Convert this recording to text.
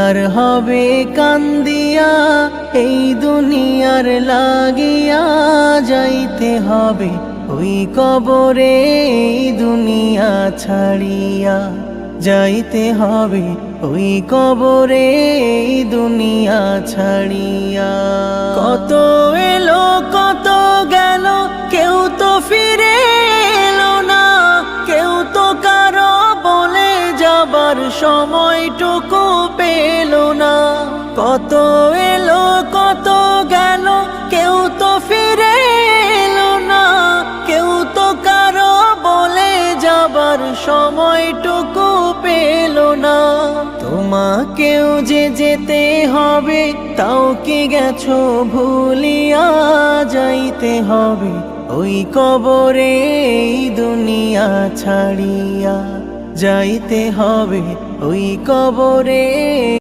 আর হবে কান্দিয়া এই দুনিয়ার লাগিয়া, যাইতে হবে ওই কবরে এই দুনিয়া ছাড়িয়া, যাইতে হবে ওই কবরে এই দুনিয়া ছাড়িয়া। কত এলো কত গেল, কেউ তো ফিরে এলো না, কেউ তো কারো বলে যাবার সময়টুকু পেল না। কত এলো কত গেল, কেউ তো ফিরে এলো না, কেউ তো কারো বলে যাবার সময়টুকু পেল না। তোমাকেও যে যেতে হবে, তাও কি গেছো ভুলিয়া, যাইতে হবে ওই কবরে এই দুনিয়া ছাড়িয়া, যাইতে হবে ওই কবরে।